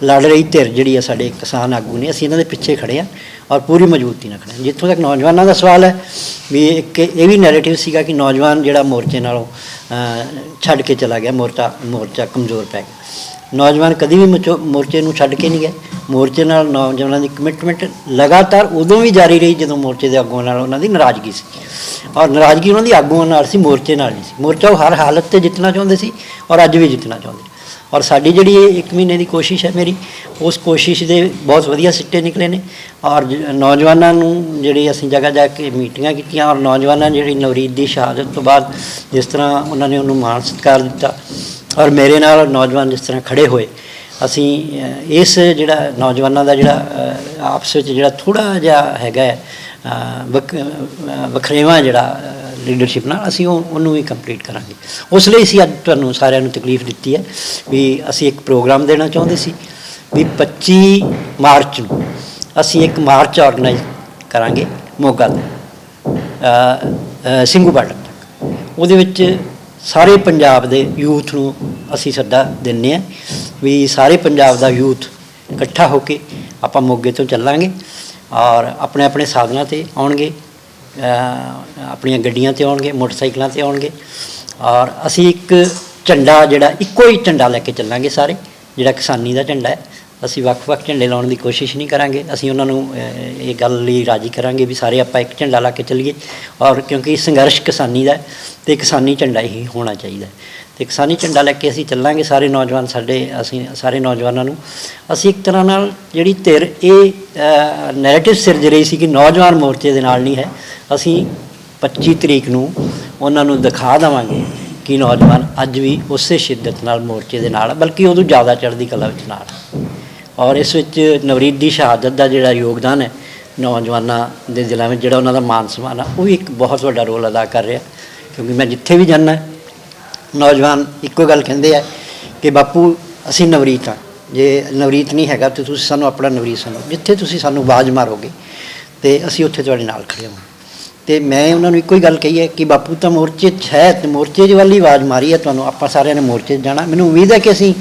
ਲੜ ਰਹੀ ਧਿਰ ਜਿਹੜੀ ਆ ਸਾਡੇ ਕਿਸਾਨ ਆਗੂ ਨੇ, ਅਸੀਂ ਇਹਨਾਂ ਦੇ ਪਿੱਛੇ ਖੜ੍ਹੇ ਹਾਂ ਔਰ ਪੂਰੀ ਮਜ਼ਬੂਤੀ ਨਾਲ ਖੜ੍ਹੇ ਹਾਂ। ਜਿੱਥੋਂ ਤੱਕ ਨੌਜਵਾਨਾਂ ਦਾ ਸਵਾਲ ਹੈ ਵੀ ਇੱਕ ਇਹ ਵੀ ਨੈਰੇਟਿਵ ਸੀਗਾ ਕਿ ਨੌਜਵਾਨ ਜਿਹੜਾ ਮੋਰਚੇ ਨਾਲੋਂ ਛੱਡ ਕੇ ਚਲਾ ਗਿਆ, ਮੋਰਚਾ ਕਮਜ਼ੋਰ ਪੈ ਗਿਆ। ਨੌਜਵਾਨ ਕਦੀ ਵੀ ਮੋਰਚੇ ਨੂੰ ਛੱਡ ਕੇ ਨਹੀਂ ਗਏ। ਮੋਰਚੇ ਨਾਲ ਨੌਜਵਾਨਾਂ ਦੀ ਕਮਿਟਮੈਂਟ ਲਗਾਤਾਰ ਉਦੋਂ ਵੀ ਜਾਰੀ ਰਹੀ ਜਦੋਂ ਮੋਰਚੇ ਦੇ ਆਗੂਆਂ ਨਾਲ ਉਹਨਾਂ ਦੀ ਨਾਰਾਜ਼ਗੀ ਸੀ, ਔਰ ਨਾਰਾਜ਼ਗੀ ਉਹਨਾਂ ਦੀ ਆਗੂਆਂ ਨਾਲ ਸੀ, ਮੋਰਚੇ ਨਾਲ ਨਹੀਂ ਸੀ। ਮੋਰਚਾ ਉਹ ਹਰ ਹਾਲਤ 'ਤੇ ਜਿੱਤਣਾ ਚਾਹੁੰਦੇ ਸੀ ਔਰ ਅੱਜ ਵੀ ਜਿੱਤਣਾ ਚਾਹੁੰਦੇ। ਔਰ ਸਾਡੀ ਜਿਹੜੀ ਇਹ 1 ਮਹੀਨੇ ਦੀ ਕੋਸ਼ਿਸ਼ ਹੈ ਮੇਰੀ, ਉਸ ਕੋਸ਼ਿਸ਼ ਦੇ ਬਹੁਤ ਵਧੀਆ ਸਿੱਟੇ ਨਿਕਲੇ ਨੇ। ਔਰ ਨੌਜਵਾਨਾਂ ਨੂੰ ਜਿਹੜੀ ਅਸੀਂ ਜਗ੍ਹਾ ਜਾ ਕੇ ਮੀਟਿੰਗਾਂ ਕੀਤੀਆਂ ਔਰ ਨੌਜਵਾਨਾਂ ਜਿਹੜੀ ਨਵਰੀਤ ਦੀ ਸ਼ਹਾਦਤ ਤੋਂ ਬਾਅਦ ਜਿਸ ਤਰ੍ਹਾਂ ਉਹਨਾਂ ਨੇ ਉਹਨੂੰ ਮਾਣ ਸਤਿਕਾਰ ਦਿੱਤਾ ਔਰ ਮੇਰੇ ਨਾਲ ਨੌਜਵਾਨ ਜਿਸ ਤਰ੍ਹਾਂ ਖੜੇ ਹੋਏ, ਅਸੀਂ ਇਸ ਜਿਹੜਾ ਨੌਜਵਾਨਾਂ ਦਾ ਜਿਹੜਾ ਆਪਸ ਵਿੱਚ ਜਿਹੜਾ ਥੋੜ੍ਹਾ ਜਿਹਾ ਹੈਗਾ ਵਖਰੇਵਾਂ ਜਿਹੜਾ ਲੀਡਰਸ਼ਿਪ ਨਾਲ, ਅਸੀਂ ਉਹਨੂੰ ਵੀ ਕੰਪਲੀਟ ਕਰਾਂਗੇ। ਉਸ ਲਈ ਅਸੀਂ ਅੱਜ ਤੁਹਾਨੂੰ ਸਾਰਿਆਂ ਨੂੰ ਤਕਲੀਫ ਦਿੱਤੀ ਹੈ ਵੀ ਅਸੀਂ ਇੱਕ ਪ੍ਰੋਗਰਾਮ ਦੇਣਾ ਚਾਹੁੰਦੇ ਸੀ ਵੀ 25 ਮਾਰਚ ਨੂੰ ਅਸੀਂ ਇੱਕ ਮਾਰਚ ਆਰਗੇਨਾਈਜ਼ ਕਰਾਂਗੇ ਮੋਗਾ ਤੋਂ ਸਿੰਘੂ ਬਾਰਡਰ ਤੱਕ। ਉਹਦੇ ਵਿੱਚ ਸਾਰੇ ਪੰਜਾਬ ਦੇ ਯੂਥ ਨੂੰ ਅਸੀਂ ਸੱਦਾ ਦਿੰਦੇ ਹਾਂ ਵੀ ਸਾਰੇ ਪੰਜਾਬ ਦਾ ਯੂਥ ਇਕੱਠਾ ਹੋ ਕੇ ਆਪਾਂ ਮੋਗੇ ਤੋਂ ਚੱਲਾਂਗੇ ਔਰ ਆਪਣੇ ਆਪਣੇ ਸਾਧਨਾਂ 'ਤੇ ਆਉਣਗੇ, ਆਪਣੀਆਂ ਗੱਡੀਆਂ 'ਤੇ ਆਉਣਗੇ, ਮੋਟਰਸਾਈਕਲਾਂ 'ਤੇ ਆਉਣਗੇ ਔਰ ਅਸੀਂ ਇੱਕ ਝੰਡਾ ਜਿਹੜਾ ਇੱਕੋ ਹੀ ਝੰਡਾ ਲੈ ਕੇ ਚੱਲਾਂਗੇ ਸਾਰੇ, ਜਿਹੜਾ ਕਿਸਾਨੀ ਦਾ ਝੰਡਾ ਹੈ। ਅਸੀਂ ਵੱਖ-ਵੱਖ ਝੰਡੇ ਲਾਉਣ ਦੀ ਕੋਸ਼ਿਸ਼ ਨਹੀਂ ਕਰਾਂਗੇ। ਅਸੀਂ ਉਹਨਾਂ ਨੂੰ ਇਹ ਗੱਲ ਲਈ ਰਾਜ਼ੀ ਕਰਾਂਗੇ ਵੀ ਸਾਰੇ ਆਪਾਂ ਇੱਕ ਝੰਡਾ ਲਾ ਕੇ ਚੱਲੀਏ ਔਰ ਕਿਉਂਕਿ ਸੰਘਰਸ਼ ਕਿਸਾਨੀ ਦਾ ਅਤੇ ਕਿਸਾਨੀ ਝੰਡਾ ਹੀ ਹੋਣਾ ਚਾਹੀਦਾ ਅਤੇ ਕਿਸਾਨੀ ਝੰਡਾ ਲੈ ਕੇ ਅਸੀਂ ਚੱਲਾਂਗੇ। ਸਾਰੇ ਨੌਜਵਾਨ ਅਸੀਂ ਸਾਰੇ ਨੌਜਵਾਨਾਂ ਨੂੰ ਅਸੀਂ ਇੱਕ ਤਰ੍ਹਾਂ ਨਾਲ ਜਿਹੜੀ ਧਿਰ ਇਹ ਨੈਰੇਟਿਵ ਸਿਰਜ ਰਹੀ ਸੀ ਕਿ ਨੌਜਵਾਨ ਮੋਰਚੇ ਦੇ ਨਾਲ ਨਹੀਂ ਹੈ, ਅਸੀਂ 25 ਤਰੀਕ ਨੂੰ ਉਹਨਾਂ ਨੂੰ ਦਿਖਾ ਦੇਵਾਂਗੇ ਕਿ ਨੌਜਵਾਨ ਅੱਜ ਵੀ ਉਸੇ ਸ਼ਿੱਦਤ ਨਾਲ ਮੋਰਚੇ ਦੇ ਨਾਲ, ਬਲਕਿ ਉਦੋਂ ਜ਼ਿਆਦਾ ਚੜ੍ਹਦੀ ਕਲਾ ਵਿੱਚ ਨਾਲ। ਔਰ ਇਸ ਵਿੱਚ ਨਵਰੀਤ ਦੀ ਸ਼ਹਾਦਤ ਦਾ ਜਿਹੜਾ ਯੋਗਦਾਨ ਹੈ ਨੌਜਵਾਨਾਂ ਦੇ ਦਿਲਾਂ ਵਿੱਚ, ਜਿਹੜਾ ਉਹਨਾਂ ਦਾ ਮਾਨ ਸਨਮਾਨ ਆ, ਉਹ ਵੀ ਇੱਕ ਬਹੁਤ ਵੱਡਾ ਰੋਲ ਅਦਾ ਕਰ ਰਿਹਾ। ਕਿਉਂਕਿ ਮੈਂ ਜਿੱਥੇ ਵੀ ਜਾਂਦਾ ਨੌਜਵਾਨ ਇੱਕੋ ਗੱਲ ਕਹਿੰਦੇ ਆ ਕਿ ਬਾਪੂ ਅਸੀਂ ਨਵਰੀਤ ਹਾਂ, ਜੇ ਨਵਰੀਤ ਨਹੀਂ ਹੈਗਾ ਤਾਂ ਤੁਸੀਂ ਸਾਨੂੰ ਆਪਣਾ ਨਵਰੀਤ ਸਮਝੋ, ਜਿੱਥੇ ਤੁਸੀਂ ਸਾਨੂੰ ਆਵਾਜ਼ ਮਾਰੋਗੇ ਅਤੇ ਅਸੀਂ ਉੱਥੇ ਤੁਹਾਡੇ ਨਾਲ ਖੜ੍ਹੇ ਹੋਵਾਂਗੇ। ਅਤੇ ਮੈਂ ਉਹਨਾਂ ਨੂੰ ਇੱਕੋ ਹੀ ਗੱਲ ਕਹੀ ਹੈ ਕਿ ਬਾਪੂ ਤਾਂ ਮੋਰਚੇ 'ਚ ਹੈ ਅਤੇ ਮੋਰਚੇ ਦੇ ਵੱਲ ਹੀ ਆਵਾਜ਼ ਮਾਰੀ ਹੈ ਤੁਹਾਨੂੰ, ਆਪਾਂ ਸਾਰਿਆਂ ਨੇ ਮੋਰਚੇ 'ਚ ਜਾਣਾ। ਮੈਨੂੰ ਉਮੀਦ ਹੈ ਕਿ ਅਸੀਂ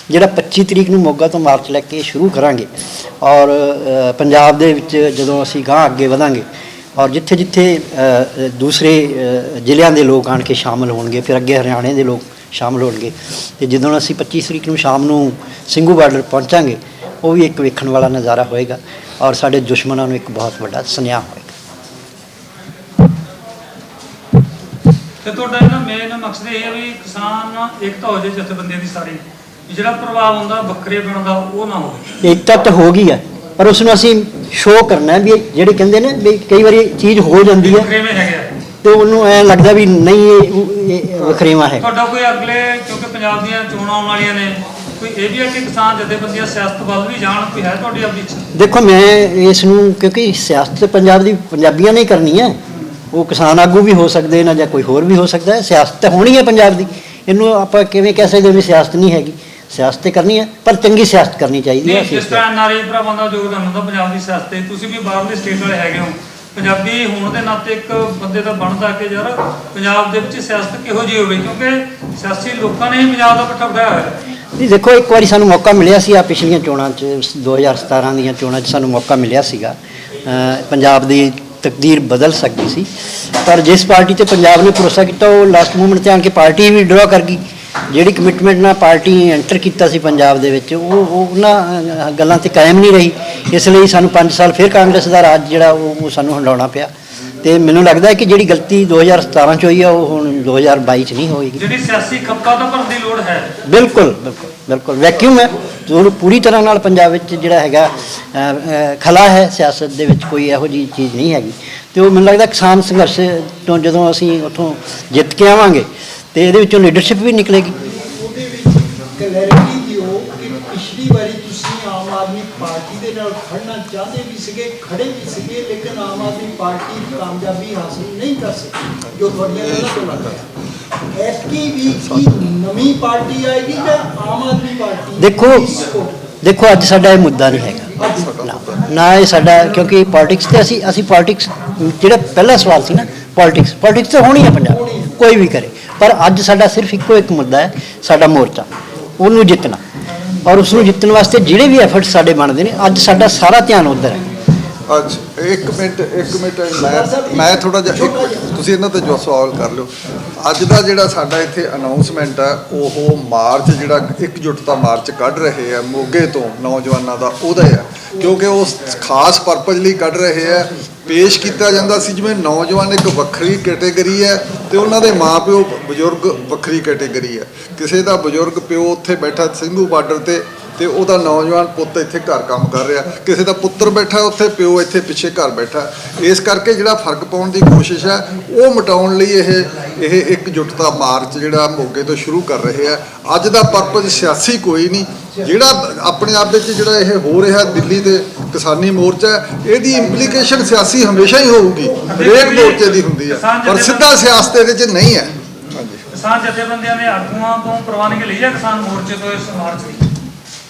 ਜਿਹੜਾ 25 ਤਰੀਕ ਨੂੰ ਮੋਗਾ ਤੋਂ ਮਾਰਚ ਲੈ ਕੇ ਸ਼ੁਰੂ ਕਰਾਂਗੇ ਔਰ ਪੰਜਾਬ ਦੇ ਵਿੱਚ ਜਦੋਂ ਅਸੀਂ ਗਾਂਹ ਅੱਗੇ ਵਧਾਂਗੇ ਔਰ ਜਿੱਥੇ ਜਿੱਥੇ ਦੂਸਰੇ ਜ਼ਿਲ੍ਹਿਆਂ ਦੇ ਲੋਕ ਆਣ ਕੇ ਸ਼ਾਮਲ ਹੋਣਗੇ, ਫਿਰ ਅੱਗੇ ਹਰਿਆਣੇ ਦੇ ਲੋਕ ਸ਼ਾਮਲ ਹੋਣਗੇ ਅਤੇ ਜਦੋਂ ਅਸੀਂ 25 ਤਰੀਕ ਨੂੰ ਸ਼ਾਮ ਨੂੰ ਸਿੰਘੂ ਬਾਰਡਰ ਪਹੁੰਚਾਂਗੇ, ਉਹ ਵੀ ਇੱਕ ਵੇਖਣ ਵਾਲਾ ਨਜ਼ਾਰਾ ਹੋਏਗਾ ਔਰ ਸਾਡੇ ਦੁਸ਼ਮਣਾਂ ਨੂੰ ਇੱਕ ਬਹੁਤ ਵੱਡਾ ਸੁਨੇਹਾ ਹੋਏਗਾ। ਤੇ ਤੁਹਾਡਾ ਇਹਨਾਂ ਮੇਨ ਮਕਸਦ ਇਹ ਹੈ ਵੀ ਕਿਸਾਨ ਏਕਤਾ ਹੋ ਜਾਏ ਜਥੇਬੰਦੀਆਂ ਦੀ ਸਾਰੀ, ਜਿਹੜਾ ਪ੍ਰਭਾਵ ਹੁੰਦਾ ਵੱਖਰੇ ਬਣਦਾ ਉਹ ਨਾ ਹੋਵੇ। ਏਕਤਾ ਤਾਂ ਹੋ ਗਈ ਹੈ ਪਰ ਉਸ ਨੂੰ ਅਸੀਂ ਸ਼ੋਅ ਕਰਨਾ ਵੀ ਜਿਹੜੇ ਕਹਿੰਦੇ ਨੇ ਵੀ ਕਈ ਵਾਰੀ ਚੀਜ਼ ਹੋ ਜਾਂਦੀ ਹੈ ਤੇ ਉਹਨੂੰ ਐਂ ਲੱਗਦਾ ਵੀ ਨਹੀਂ ਇਹ ਵਖਰੇਵਾਂ ਹੈ। ਤੁਹਾਡਾ ਕੋਈ ਅਗਲੇ, ਕਿਉਂਕਿ ਪੰਜਾਬ ਦੀਆਂ ਚੋਣਾਂ ਆਉਣ ਵਾਲੀਆਂ ਨੇ, ਕੋਈ ਇਹ ਵੀ ਹੈ ਕਿ ਕਿਸਾਨ ਜਥੇਬੰਦੀਆਂ ਸਿਆਸਤ ਵੱਲ ਵੀ ਜਾਣ, ਕੋਈ ਹੈ ਤੁਹਾਡੀ ਆਪਣੀ ਇੱਛਾ? ਦੇਖੋ ਮੈਂ ਇਸ ਨੂੰ, ਕਿਉਂਕਿ ਸਿਆਸਤ ਪੰਜਾਬ ਦੀ ਪੰਜਾਬੀਆਂ ਨੇ ਕਰਨੀ ਹੈ, ਉਹ ਕਿਸਾਨ ਆਗੂ ਵੀ ਹੋ ਸਕਦੇ ਨੇ ਜਾਂ ਕੋਈ ਹੋਰ ਵੀ ਹੋ ਸਕਦਾ ਹੈ, ਸਿਆਸਤ ਤਾਂ ਹੋਣੀ ਹੈ ਪੰਜਾਬ ਦੀ। ਇਹਨੂੰ ਆਪਾਂ ਕਿਵੇਂ ਕਹਿ ਸਕਦੇ ਵੀ ਸਿਆਸਤ ਨਹੀਂ ਹੈਗੀ? ਸਿਆਸਤ ਤੇ ਕਰਨੀ ਹੈ ਪਰ ਚੰਗੀ ਸਿਆਸਤ ਕਰਨੀ ਚਾਹੀਦੀ ਹੈ। ਜਿਸ ਤਰ੍ਹਾਂ ਐਨਆਰਆਈ ਭਰਾਵਾਂ ਦਾ ਯੋਗਦਾਨ ਹੁੰਦਾ ਪੰਜਾਬ ਦੀ ਸਿਆਸਤ 'ਤੇ, ਤੁਸੀਂ ਵੀ ਬਾਹਰਲੇ ਸਟੇਟ ਵਾਲੇ ਹੈਗੇ ਹੋ, ਪੰਜਾਬੀ ਹੋਣ ਦੇ ਨਾਤੇ ਇੱਕ ਬੰਦੇ ਦਾ ਬਣਦਾ ਕਿ ਯਾਰ ਪੰਜਾਬ ਦੇ ਵਿੱਚ ਸਿਆਸਤ ਕਿਹੋ ਜਿਹੀ ਹੋਵੇ, ਕਿਉਂਕਿ ਸਿਆਸੀ ਲੋਕਾਂ ਨੇ ਹੀ ਪੰਜਾਬ ਦਾ ਪੱਠਾ ਵਢਾਇਆ ਹੋਇਆ। ਨਹੀਂ ਦੇਖੋ, ਇੱਕ ਵਾਰੀ ਸਾਨੂੰ ਮੌਕਾ ਮਿਲਿਆ ਸੀ ਆ ਪਿਛਲੀਆਂ ਚੋਣਾਂ 'ਚ, 2017 ਦੀਆਂ ਚੋਣਾਂ 'ਚ ਸਾਨੂੰ ਮੌਕਾ ਮਿਲਿਆ ਸੀਗਾ। ਪੰਜਾਬ ਦੀ ਤਕਦੀਰ ਬਦਲ ਸਕਦੀ ਸੀ ਪਰ ਜਿਸ ਪਾਰਟੀ 'ਤੇ ਪੰਜਾਬ ਨੇ ਭਰੋਸਾ ਕੀਤਾ ਉਹ ਲਾਸਟ ਮੂਮੈਂਟ 'ਤੇ ਆਣ ਕੇ ਪਾਰਟੀ ਵੀ ਡਰਾ ਕਰ ਗਈ। ਜਿਹੜੀ ਕਮਿਟਮੈਂਟ ਨਾਲ ਪਾਰਟੀ ਐਂਟਰ ਕੀਤਾ ਸੀ ਪੰਜਾਬ ਦੇ ਵਿੱਚ, ਉਹ ਉਹਨਾਂ ਗੱਲਾਂ 'ਤੇ ਕਾਇਮ ਨਹੀਂ ਰਹੀ। ਇਸ ਲਈ ਸਾਨੂੰ 5 ਸਾਲ ਫਿਰ ਕਾਂਗਰਸ ਦਾ ਰਾਜ ਜਿਹੜਾ ਉਹ ਸਾਨੂੰ ਹੰਡਾਉਣਾ ਪਿਆ ਅਤੇ ਮੈਨੂੰ ਲੱਗਦਾ ਹੈ ਕਿ ਜਿਹੜੀ ਗਲਤੀ 2017 'ਚ ਹੋਈ ਆ ਉਹ ਹੁਣ 2022 'ਚ ਨਹੀਂ ਹੋਏਗੀ। ਜਿਹੜੀ ਸਿਆਸੀ ਖੱਪਾ ਤਾਂ ਭਰਨ ਦੀ ਲੋੜ ਹੈ। ਬਿਲਕੁਲ ਬਿਲਕੁਲ ਬਿਲਕੁਲ ਵੈਕਿਊਮ ਹੈ ਪੂਰੀ ਤਰ੍ਹਾਂ ਨਾਲ ਪੰਜਾਬ ਵਿੱਚ ਜਿਹੜਾ ਹੈਗਾ ਖਲਾ ਹੈ। ਸਿਆਸਤ ਦੇ ਵਿੱਚ ਕੋਈ ਇਹੋ ਜਿਹੀ ਚੀਜ਼ ਨਹੀਂ ਹੈਗੀ ਅਤੇ ਉਹ ਮੈਨੂੰ ਲੱਗਦਾ ਕਿਸਾਨ ਸੰਘਰਸ਼ ਤੋਂ ਜਦੋਂ ਅਸੀਂ ਉੱਥੋਂ ਜਿੱਤ ਕੇ ਆਵਾਂਗੇ ਅਤੇ ਇਹਦੇ ਵਿੱਚੋਂ ਲੀਡਰਸ਼ਿਪ ਵੀ ਨਿਕਲੇਗੀ। ਉਹਦੇ ਵਿੱਚ ਕਲੈਰਿਟੀ ਦਿਓ ਕਿ ਪਿਛਲੀ ਵਾਰੀ ਤੁਸੀਂ ਆਮ ਆਦਮੀ ਪਾਰਟੀ ਦੇ ਨਾਲ ਖੜਨਾ ਚਾਹੁੰਦੇ ਵੀ ਸੀਗੇ, ਖੜੇ ਵੀ ਸੀਗੇ, ਲੇਕਿਨ ਆਮ ਆਦਮੀ ਪਾਰਟੀ ਕਾਮਯਾਬੀ ਹਾਸਲ ਨਹੀਂ ਕਰ ਸਕੀ ਜੋ ਤੁਹਾਡੀਆਂ ਗੱਲਾਂ ਤੋਂ ਲੱਗ ਰਿਹਾ। ਐਤਕੀ ਵੀ ਕੀ ਨਵੀਂ ਪਾਰਟੀ ਆਏਗੀ ਜਾਂ ਆਮ ਆਦਮੀ ਪਾਰਟੀ? ਦੇਖੋ ਅੱਜ ਸਾਡਾ ਇਹ ਮੁੱਦਾ ਨਹੀਂ ਹੈਗਾ ਨਾ ਇਹ ਸਾਡਾ, ਕਿਉਂਕਿ ਪੋਲੀਟਿਕਸ ਤੇ ਅਸੀਂ ਪੋਲੀਟਿਕਸ ਜਿਹੜਾ ਪਹਿਲਾ ਸਵਾਲ ਸੀ ਨਾ, ਪੋਲੀਟਿਕਸ ਤਾਂ ਹੋਣੀ ਹੈ ਪੰਜਾਬ, ਕੋਈ ਵੀ ਕਰੇ, ਪਰ ਅੱਜ ਸਾਡਾ ਸਿਰਫ ਇੱਕੋ ਇੱਕ ਮੁੱਦਾ ਹੈ, ਸਾਡਾ ਮੋਰਚਾ, ਉਹਨੂੰ ਜਿੱਤਣਾ ਔਰ ਉਸ ਨੂੰ ਜਿੱਤਣ ਵਾਸਤੇ ਜਿਹੜੇ ਵੀ ਐਫਰਟਸ ਸਾਡੇ ਬਣਦੇ ਨੇ, ਅੱਜ ਸਾਡਾ ਸਾਰਾ ਧਿਆਨ ਉੱਧਰ ਹੈ। ਅੱਜ ਇੱਕ ਮਿੰਟ ਮੈਂ ਥੋੜਾ ਜਿਹਾ ਤੁਸੀਂ ਇਹਨਾਂ ਤੇ ਜੋ ਸਵਾਲ ਕਰ ਲਿਓ। ਅੱਜ ਦਾ ਜਿਹੜਾ ਸਾਡਾ ਇੱਥੇ ਅਨਾਉਂਸਮੈਂਟ ਹੈ ਉਹ ਮਾਰਚ, ਜਿਹੜਾ ਇਕਜੁੱਟਤਾ ਮਾਰਚ ਕੱਢ ਰਹੇ ਆ ਮੋਗੇ ਤੋਂ ਨੌਜਵਾਨਾਂ ਦਾ, ਉਹਦਾ ਹੈ ਕਿਉਂਕਿ ਉਹ ਖਾਸ ਪਰਪਸ ਲਈ ਕੱਢ ਰਹੇ ਆ। ਪੇਸ਼ ਕੀਤਾ ਜਾਂਦਾ ਸੀ ਜਿਵੇਂ ਨੌਜਵਾਨ ਇੱਕ ਵੱਖਰੀ ਕੈਟੇਗਰੀ ਹੈ ਅਤੇ ਉਹਨਾਂ ਦੇ ਮਾਂ ਪਿਓ ਬਜ਼ੁਰਗ ਵੱਖਰੀ ਕੈਟੇਗਰੀ ਹੈ। ਕਿਸੇ ਦਾ ਬਜ਼ੁਰਗ ਪਿਓ ਉੱਥੇ ਬੈਠਾ ਸਿੰਘੂ ਬਾਰਡਰ 'ਤੇ ਤੇ ਉਹਦਾ ਨੌਜਵਾਨ ਪੁੱਤ ਇੱਥੇ ਘਰ ਕੰਮ ਕਰ ਰਿਹਾ, ਕਿਸੇ ਦਾ ਪੁੱਤਰ ਬੈਠਾ ਉੱਥੇ, ਪਿਓ ਇੱਥੇ ਪਿੱਛੇ ਘਰ ਬੈਠਾ। ਇਸ ਕਰਕੇ ਜਿਹੜਾ ਫਰਕ ਪਾਉਣ ਦੀ ਕੋਸ਼ਿਸ਼ ਹੈ ਉਹ ਮਿਟਾਉਣ ਲਈ ਇਹ ਇਕਜੁੱਟਤਾ ਮਾਰਚ ਜਿਹੜਾ ਮੋਗੇ ਤੋਂ ਸ਼ੁਰੂ ਕਰ ਰਹੇ ਆ। ਅੱਜ ਦਾ ਪਰਪਸ ਸਿਆਸੀ ਕੋਈ ਨਹੀਂ, ਜਿਹੜਾ ਆਪਣੇ ਆਪ ਵਿੱਚ ਜਿਹੜਾ ਇਹ ਹੋ ਰਿਹਾ ਦਿੱਲੀ ਤੇ ਕਿਸਾਨੀ ਮੋਰਚਾ, ਇਹਦੀ ਇੰਪਲੀਕੇਸ਼ਨ ਸਿਆਸੀ ਹਮੇਸ਼ਾ ਹੀ ਹੋਊਗੀ, ਹਰੇਕ ਮੋਰਚੇ ਦੀ ਹੁੰਦੀ ਹੈ, ਪਰ ਸਿੱਧਾ ਸਿਆਸਤ ਇਹਦੇ 'ਚ ਨਹੀਂ ਹੈ। ਹਾਂਜੀ, ਕਿਸਾਨ ਜਥੇਬੰਦੀਆਂ ਦੇ ਆਗੂਆਂ ਤੋਂ ਪ੍ਰਵਾਨਗੀ ਲਈ ਹੈ ਕਿਸਾਨ ਮੋਰਚੇ ਤੋਂ ਇਸ ਮਾਰਚ ਦੀ?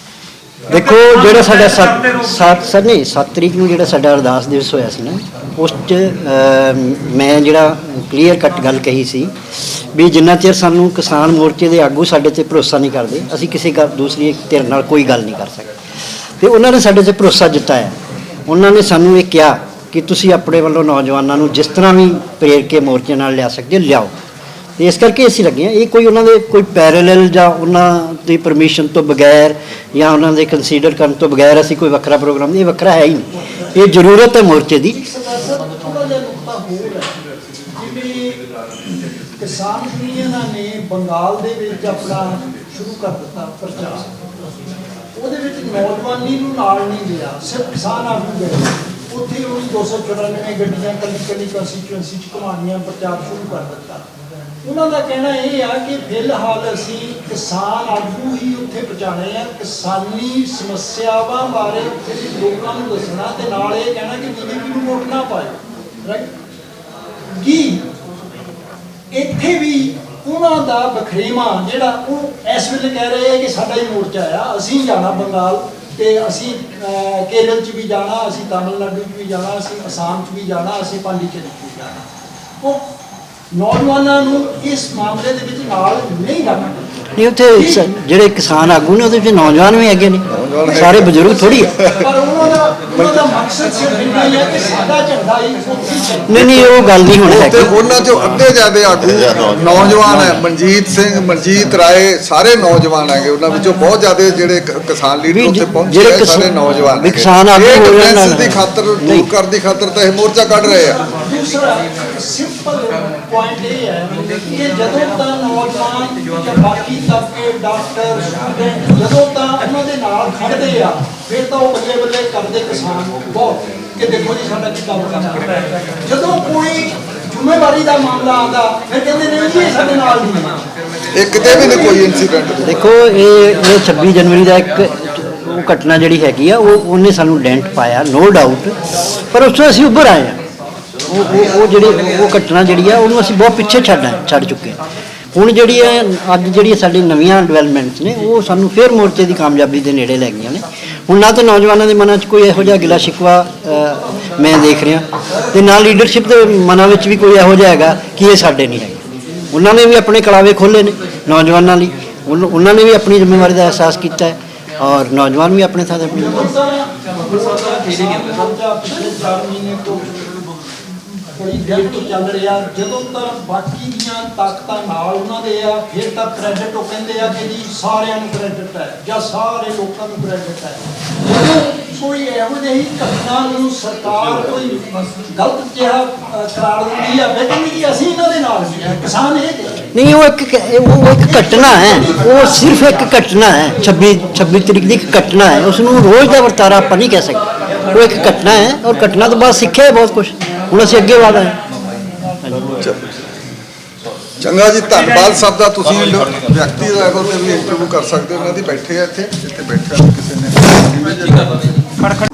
ਦੇਖੋ ਜਿਹੜਾ ਸਾਡਾ 7 ਤਰੀਕ ਨੂੰ ਜਿਹੜਾ ਸਾਡਾ ਅਰਦਾਸ ਦਿਵਸ ਹੋਇਆ ਸੀ ਨਾ, ਉਸ 'ਚ ਮੈਂ ਜਿਹੜਾ ਕਲੀਅਰ ਕੱਟ ਗੱਲ ਕਹੀ ਸੀ ਵੀ ਜਿੰਨਾ ਚਿਰ ਸਾਨੂੰ ਕਿਸਾਨ ਮੋਰਚੇ ਦੇ ਆਗੂ ਸਾਡੇ 'ਤੇ ਭਰੋਸਾ ਨਹੀਂ ਕਰਦੇ, ਅਸੀਂ ਕਿਸੇ ਦੂਸਰੀ ਧਿਰ ਨਾਲ ਕੋਈ ਗੱਲ ਨਹੀਂ ਕਰ ਸਕਦੇ। ਤੇ ਉਹਨਾਂ ਨੇ ਸਾਡੇ 'ਤੇ ਭਰੋਸਾ ਜਤਾਇਆ। ਉਹਨਾਂ ਨੇ ਸਾਨੂੰ ਇਹ ਕਿਹਾ ਕਿ ਤੁਸੀਂ ਆਪਣੇ ਵੱਲੋਂ ਨੌਜਵਾਨਾਂ ਨੂੰ ਜਿਸ ਤਰ੍ਹਾਂ ਵੀ ਪ੍ਰੇਰ ਕੇ ਮੋਰਚੇ ਨਾਲ ਲਿਆ ਸਕਦੇ ਹੋ, ਲਿਆਓ। ਤੇ ਇਸ ਕਰਕੇ ਅਸੀਂ ਲੱਗੇ ਹਾਂ। ਇਹ ਕੋਈ ਉਹਨਾਂ ਦੇ ਕੋਈ ਪੈਰੇਲਲ ਜਾਂ ਉਹਨਾਂ ਦੀ ਪਰਮਿਸ਼ਨ ਤੋਂ ਬਗੈਰ ਜਾਂ ਉਹਨਾਂ ਦੇ ਕੰਸੀਡਰ ਕਰਨ ਤੋਂ ਬਗੈਰ ਅਸੀਂ ਕੋਈ ਵੱਖਰਾ ਪ੍ਰੋਗਰਾਮ ਨਹੀਂ, ਇਹ ਵੱਖਰਾ ਹੈ ਹੀ ਨਹੀਂ, ਇਹ ਜ਼ਰੂਰਤ ਹੈ ਮੋਰਚੇ ਦੀ। ਥੋੜਾ ਜਿਹਾ ਨੁਕਤਾ ਹੋਰ ਹੈ, ਜਿਵੇਂ ਕਿਸਾਨ ਯੂਨੀਅਨਾਂ ਨੇ ਬੰਗਾਲ ਦੇ ਵਿੱਚ ਆਪਣਾ ਸ਼ੁਰੂ ਕਰ ਦਿੱਤਾ ਪ੍ਰਚਾਰ, ਉਹਦੇ ਵਿੱਚ ਨੌਜਵਾਨੀ ਨੂੰ ਨਾਲ ਨਹੀਂ ਲਿਆ, ਸਿਰਫ ਕਿਸਾਨ ਆਗੂ ਗਏ। ਉੱਥੇ ਉਹਨੇ 294 ਗੱਡੀਆਂ ਕੱਲੀ ਕੰਸਟੀਚੁਐਂਸੀ 'ਚ ਘੁਮਾਉਣੀਆਂ, ਪ੍ਰਚਾਰ ਸ਼ੁਰੂ ਕਰ ਦਿੱਤਾ। ਉਹਨਾਂ ਦਾ ਕਹਿਣਾ ਇਹ ਆ ਕਿ ਫਿਲਹਾਲ ਅਸੀਂ ਕਿਸਾਨ ਆਗੂ ਹੀ ਉੱਥੇ ਪਹੁੰਚਾਉਣੇ ਆ, ਕਿਸਾਨੀ ਸਮੱਸਿਆਵਾਂ ਬਾਰੇ ਉੱਥੇ ਦੇ ਲੋਕਾਂ ਨੂੰ ਦੱਸਣਾ, ਤੇ ਨਾਲ ਇਹ ਕਹਿਣਾ ਕਿ ਬੀਜੇਪੀ ਨੂੰ ਵੋਟ ਨਾ ਪਾਇਓ। ਰਾਈਟ ਕੀ ਇੱਥੇ ਵੀ ਉਹਨਾਂ ਦਾ ਬਖਰੇਵਾਂ ਜਿਹੜਾ ਉਹ ਇਸ ਵੇਲੇ ਕਹਿ ਰਹੇ ਆ ਕਿ ਸਾਡਾ ਹੀ ਮੋਰਚਾ ਆ, ਅਸੀਂ ਜਾਣਾ ਬੰਗਾਲ, ਤੇ ਅਸੀਂ ਕੇਰਲ 'ਚ ਵੀ ਜਾਣਾ, ਅਸੀਂ ਤਾਮਿਲਨਾਡੂ 'ਚ ਵੀ ਜਾਣਾ, ਅਸੀਂ ਅਸਾਮ 'ਚ ਵੀ ਜਾਣਾ, ਅਸੀਂ ਪਾਂਡੀਚੇਰੀ 'ਚ ਵੀ ਜਾਣਾ। ਉਹ ਨੌਜਵਾਨਾਂ ਨੂੰ ਇਸ ਮਾਮਲੇ ਦੇ ਵਿੱਚ ਨਾਲ ਨਹੀਂ ਕਰਨਾ। ਨਹੀਂ, ਉੱਥੇ ਜਿਹੜੇ ਕਿਸਾਨ ਆਗੂ ਨੇ ਉਹਦੇ ਵਿੱਚ ਨੌਜਵਾਨ ਵੀ ਹੈਗੇ ਨੇ, ਸਾਰੇ ਬਜ਼ੁਰਗ ਥੋੜੀ ਹੈ। ਪਰ ਉਹਨਾਂ ਦਾ ਮਕਸਦ ਸਿਰਫ ਇੰਨਾ ਹੀ ਹੈ ਕਿ ਸਾਡਾ ਝੰਡਾ ਹੀ ਉੱਥੇ ਚੱਲੇ। ਨਹੀਂ, ਉਹ ਗੱਲ ਨਹੀਂ ਹੋਣੀ ਤੇ ਹੈਗੀ। ਉਹਨਾਂ 'ਚੋਂ ਅੱਧੇ ਜ਼ਿਆਦੇ ਆਗੂ ਨੌਜਵਾਨ ਹੈ। ਮਨਜੀਤ ਸਿੰਘ, ਮਨਜੀਤ ਰਾਏ, ਸਾਰੇ ਨੌਜਵਾਨ ਹੈਗੇ। ਉਹਨਾਂ ਵਿੱਚੋਂ ਬਹੁਤ ਜ਼ਿਆਦੇ ਜਿਹੜੇ ਕਿਸਾਨ ਲੀਡਰ ਉੱਥੇ ਪਹੁੰਚੇ ਆ, ਸਾਰੇ ਨੌਜਵਾਨ ਨੇ। ਕਿਸਾਨ ਆਗੂ ਇਹ ਹੋ ਜਾਣ ਡਿਫੈਂਸ ਦੀ ਖਾਤਰ, ਦੂਰ ਕਰਨ ਦੀ ਖਾਤਰ ਤਾਂ ਇਹ ਮੋਰਚਾ ਕੱਢ ਰਹੇ ਆ। ਦੂਸਰਾ ਸਿੰਪਲ ਪੁਆਇੰਟ ਇਹ ਹੈ ਕਿ ਜਦੋਂ ਤਾਂ ਨੌਜਵਾਨ ਜਾਂ ਬਾਕੀ ਤਬਕੇ, ਡਾਕਟਰ, ਸਟੂਡੈਂਟ ਜਦੋਂ ਤਾਂ ਉਹਨਾਂ ਦੇ ਨਾਲ ਖੜਦੇ ਆ, ਫਿਰ ਤਾਂ ਉਹ ਬੱਲੇ ਬੱਲੇ ਕਰਦੇ ਕਿਸਾਨ ਬਹੁਤ ਕਿ ਦੇਖੋ ਜੀ ਸਾਡਾ ਕਿੱਦਾਂ ਬਣਾ। ਜਦੋਂ ਕੋਈ ਜ਼ਿੰਮੇਵਾਰੀ ਦਾ ਮਾਮਲਾ ਆਉਂਦਾ ਫਿਰ ਕਹਿੰਦੇ ਨਹੀਂ ਜੀ ਇਹ ਸਾਡੇ ਨਾਲ ਨਹੀਂ ਹੈ। ਇਹ ਕਿਤੇ ਵੀ ਨਹੀਂ ਕੋਈ ਇਨਸੀਡੈਂਟ। ਦੇਖੋ ਇਹ 26 ਜਨਵਰੀ ਦਾ ਇੱਕ ਉਹ ਘਟਨਾ ਜਿਹੜੀ ਹੈਗੀ ਆ, ਉਹਨੇ ਸਾਨੂੰ ਡੈਂਟ ਪਾਇਆ, ਨੋ ਡਾਊਟ, ਪਰ ਉਸ ਤੋਂ ਅਸੀਂ ਉੱਭਰ ਆਏ ਹਾਂ। ਉਹ ਜਿਹੜੀ ਉਹ ਘਟਨਾ ਜਿਹੜੀ ਆ ਉਹਨੂੰ ਅਸੀਂ ਬਹੁਤ ਪਿੱਛੇ ਛੱਡ ਚੁੱਕੇ ਹਾਂ। ਹੁਣ ਜਿਹੜੀ ਹੈ ਅੱਜ ਜਿਹੜੀ ਸਾਡੀ ਨਵੀਆਂ ਡਿਵੈਲਪਮੈਂਟਸ ਨੇ ਉਹ ਸਾਨੂੰ ਫਿਰ ਮੋਰਚੇ ਦੀ ਕਾਮਯਾਬੀ ਦੇ ਨੇੜੇ ਲੈ ਗਈਆਂ ਨੇ। ਹੁਣ ਨਾ ਤਾਂ ਨੌਜਵਾਨਾਂ ਦੇ ਮਨਾਂ 'ਚ ਕੋਈ ਇਹੋ ਜਿਹਾ ਗਿਲਾ ਸ਼ਿਕਵਾ ਮੈਂ ਦੇਖ ਰਿਹਾ, ਤੇ ਨਾ ਲੀਡਰਸ਼ਿਪ ਦੇ ਮਨਾਂ ਵਿੱਚ ਵੀ ਕੋਈ ਇਹੋ ਜਿਹਾ ਹੈਗਾ ਕਿ ਇਹ ਸਾਡੇ ਨਹੀਂ ਹੈਗੇ। ਉਹਨਾਂ ਨੇ ਵੀ ਆਪਣੇ ਕਲਾਵੇ ਖੋਲ੍ਹੇ ਨੇ ਨੌਜਵਾਨਾਂ ਲਈ, ਉਹਨਾਂ ਨੇ ਵੀ ਆਪਣੀ ਜ਼ਿੰਮੇਵਾਰੀ ਦਾ ਅਹਿਸਾਸ ਕੀਤਾ ਹੈ, ਔਰ ਨੌਜਵਾਨ ਵੀ ਆਪਣੇ ਥਾਂ 'ਤੇ ਆਪਣੀ ਬੜੀ ਦੇਰ ਤੋਂ ਚੱਲ ਰਿਹਾ। ਜਦੋਂ ਤਾਂ ਬਾਕੀ ਦੀਆਂ ਤਾਕਤਾਂ ਨਾਲ ਉਹਨਾਂ ਦੇ ਆ, ਫਿਰ ਤਾਂ ਕ੍ਰੈਡਿਟ ਉਹ ਕਹਿੰਦੇ ਆ ਕਿ ਜੀ ਸਾਰਿਆਂ ਨੂੰ ਕ੍ਰੈਡਿਟ ਹੈ ਜਾਂ ਸਾਰੇ ਲੋਕਾਂ ਨੂੰ ਕ੍ਰੈਡਿਟ ਹੈ। ਜਦੋਂ ਕੋਈ ਇਹੋ ਜਿਹੀ ਘਟਨਾ ਨੂੰ ਸਰਕਾਰ ਕੋਈ ਗਲਤ ਜਿਹਾ ਕਰਾਰ ਦਿੰਦੀ ਆ, ਫਿਰ ਕਹਿੰਦੀ ਕਿ ਅਸੀਂ ਇਹਨਾਂ ਦੇ ਨਾਲ ਹੀ ਆ, ਕਿਸਾਨ ਇਹ ਨਹੀਂ। ਉਹ ਇੱਕ ਘਟਨਾ ਹੈ, ਉਹ ਸਿਰਫ ਇੱਕ ਘਟਨਾ ਹੈ। 26 ਤਰੀਕ ਦੀ ਇੱਕ ਘਟਨਾ ਹੈ, ਉਸ ਨੂੰ ਰੋਜ਼ ਦਾ ਵਰਤਾਰਾ ਆਪਾਂ ਨਹੀਂ ਕਹਿ ਸਕਦੇ। ਉਹ ਇੱਕ ਘਟਨਾ ਹੈ, ਔਰ ਘਟਨਾ ਤੋਂ ਬਾਅਦ ਸਿੱਖਿਆ ਬਹੁਤ ਕੁਝ। ਹੁਣ ਅਸੀਂ ਅੱਗੇ ਵਧ ਆਏ। ਚੰਗਾ ਜੀ, ਧੰਨਵਾਦ ਸਭ ਦਾ। ਤੁਸੀਂ ਵਿਅਕਤੀ ਲੈਵਲ ਤੇ ਵੀ ਇੰਟਰਵਿਊ ਕਰ ਸਕਦੇ ਹੋ। ਉਹਨਾਂ ਦੀ ਬੈਠੇ ਆ ਇੱਥੇ, ਜਿੱਥੇ ਬੈਠਿਆ ਕਿਸੇ ਨੇ